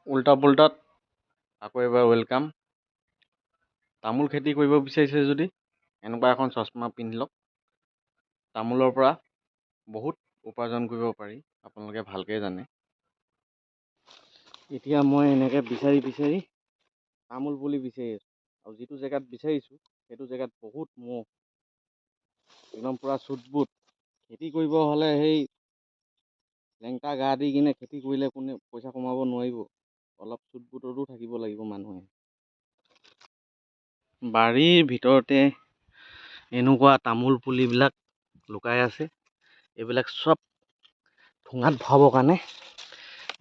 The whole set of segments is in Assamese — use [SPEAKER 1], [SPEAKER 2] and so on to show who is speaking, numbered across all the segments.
[SPEAKER 1] উল্টা পুল্টাত আকৌ এবাৰ ৱেলকাম। তামোল খেতি কৰিব বিচাৰিছে যদি এনেকুৱা এখন চশমা পিন্ধি লওক। তামোলৰ পৰা বহুত উপাৰ্জন কৰিব পাৰি, আপোনালোকে ভালকৈ জানে। এতিয়া মই এনেকৈ বিচাৰি বিচাৰি তামোল পুলি বিচাৰি আছোঁ, আৰু যিটো জেগাত বিচাৰিছোঁ সেইটো জেগাত বহুত মহ, একদম পূৰা চুটবুট। খেতি কৰিব হ'লে সেই লেংটা গা দি কিনে খেতি কৰিলে কোনে পইচা কমাব নোৱাৰিব, অলপ চুটবুটতো থাকিব লাগিব মানুহে। বাৰীৰ ভিতৰতে এনেকুৱা তামোল পুলিবিলাক লুকাই আছে। এইবিলাক চব ঠোঙাত ভৰাবৰ কাৰণে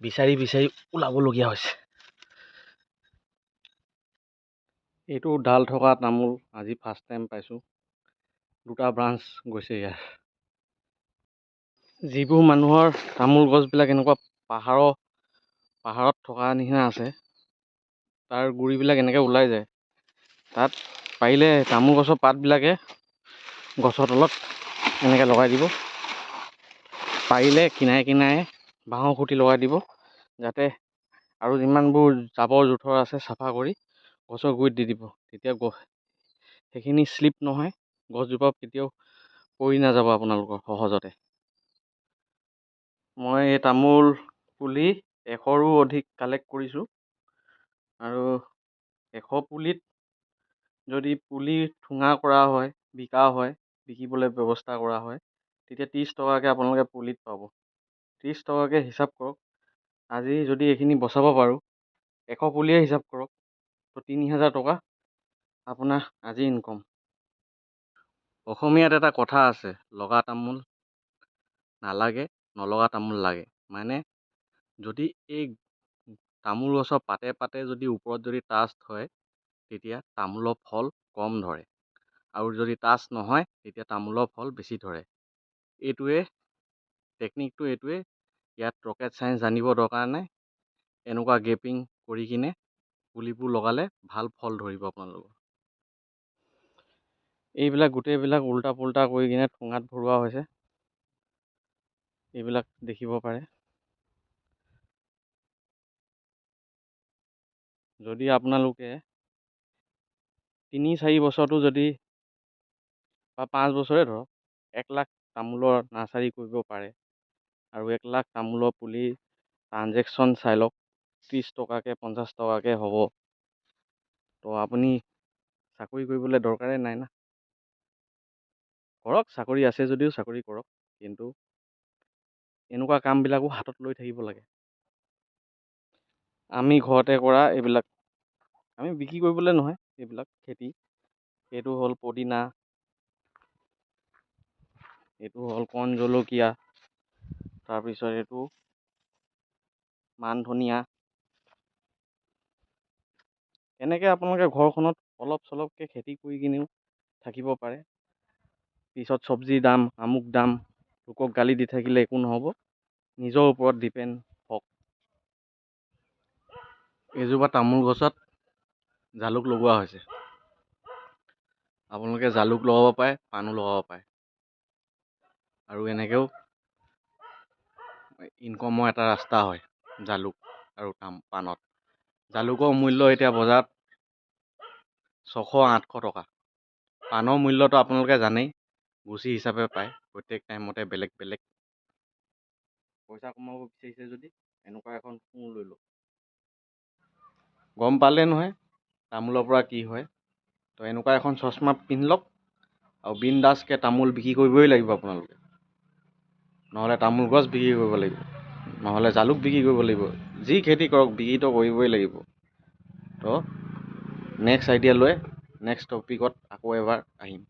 [SPEAKER 1] বিচাৰি বিচাৰি ওলাবলগীয়া হৈছে। এইটো ডাল থকা তামোল আজি ফাৰ্ষ্ট টাইম পাইছোঁ, দুটা ব্ৰাঞ্চ গৈছে ইয়াৰ। যিবোৰ মানুহৰ তামোল গছবিলাক এনেকুৱা পাহাৰত থকা নিচিনা আছে, তাৰ গুৰিবিলাক এনেকৈ ওলাই যায়। তাত পাৰিলে তামোল গছৰ পাতবিলাকে গছৰ তলত এনেকৈ লগাই দিব। পাৰিলে কিনাৰে কিনাৰে বাঁহৰ খুঁটি লগাই দিব, যাতে আৰু যিমানবোৰ জাবৰ জোঁথৰ আছে চাফা কৰি গছৰ গুৰিত দি দিব। তেতিয়া সেইখিনি শ্লিপ নহয়, গছজোপা কেতিয়াও পৰি নাযাব আপোনালোকৰ সহজতে। মই এই তামোল পুলি 100ৰো অধিক কালেক্ট কৰিছোঁ, আৰু 100 পুলিত যদি পুলি ঠোঙা কৰা হয়, বিকা হয়, বিকিবলৈ ব্যৱস্থা কৰা হয়, তেতিয়া 30 টকাকৈ আপোনালোকে পুলিত পাব। 30 টকাকৈ হিচাপ কৰক, আজি যদি এইখিনি বচাব পাৰোঁ, 100 পুলিয়ে হিচাপ কৰক, তো 3000 টকা আপোনাৰ আজি ইনকম। অসমীয়াত এটা কথা আছে, লগা তামোল নালাগে, নলগা তামোল লাগে। মানে যদি এই তামোল গছৰ পাতে পাতে যদি ওপৰত যদি টাষ্ট হয়, তেতিয়া তামোলৰ ফল কম ধৰে, আৰু যদি টাচ নহয় তেতিয়া তামোলৰ ফল বেছি ধৰে। টেকনিকটো এইটোৱে। ইয়াত ৰকেট চাইন্স জানিব দৰকাৰ নাই। এনেকুৱা গেপিং কৰি কিনে পুলিবোৰ লগালে ভাল ফল ধৰিব আপোনালোকৰ। এইবিলাক গোটেইবিলাক উল্টা পুল্টা কৰি কিনে ঠোঙাত ভৰোৱা হৈছে, এইবিলাক দেখিব পাৰে। যদি আপোনালোকে 3-4 বছৰটো যদি বা 5 বছৰে ধৰক 1 লাখ তামোলৰ নাৰ্চাৰী কৰিব পাৰে, আৰু 1 লাখ তামোলৰ পুলি ট্ৰানজেকশ্যন চাই লওক, 30 টকাকৈ 50 টকাকৈ হ'ব, তো আপুনি চাকৰি কৰিবলৈ দৰকাৰেই নাই না। কৰক, চাকৰি আছে যদিও চাকৰি কৰক, কিন্তু এনেকুৱা কামবিলাকো হাতত লৈ থাকিব লাগে। আমি ঘৰতে কৰা এইবিলাক, আমি বিক্ৰী কৰিবলৈ নহয়, এইবিলাক খেতি। এইটো হ'ল পদিনা, এইটো হ'ল কণ জলকীয়া, তাৰপিছত এইটো মান ধনিয়া। এনেকৈ আপোনালোকে ঘৰখনত অলপ চলপকৈ খেতি কৰি কিনেও থাকিব পাৰে। পিছত চব্জিৰ দাম, আমুক দাম, লোকক গালি দি থাকিলে একো নহ'ব, নিজৰ ওপৰত ডিপেণ্ড হওক। এজোপা তামোল গছত জালুক লগোৱা হৈছে। আপোনালোকে জালুক লগাব পাৰে, পাণো লগাব পাৰে, আৰু এনেকৈও ইনকমৰ এটা ৰাস্তা হয় জালুক আৰু পাণত। জালুকৰ মূল্য এতিয়া বজাৰত 600-800 টকা। পাণৰ মূল্যটো আপোনালোকে জানেই, গুচি হিচাপে পায়, প্ৰত্যেক টাইমতে বেলেগ বেলেগ। পইচা কমাব বিচাৰিছে যদি এনেকুৱা এখন কোৰ লৈ লওক। গম পালে নহয় তামোলৰ পৰা কি হয়, তো এনেকুৱা এখন চশমা পিন্ধি লওক, আৰু বিন্দাছকৈ তামোল বিক্ৰী কৰিবই লাগিব আপোনালোকে। নহ'লে তামোল গছ বিক্ৰী কৰিব লাগিব, নহ'লে জালুক বিক্ৰী কৰিব লাগিব। যি খেতি কৰক বিক্ৰীটো কৰিবই লাগিব। তো নেক্সট আইডিয়া লৈ নেক্সট টপিকত আকৌ এবাৰ আহিম।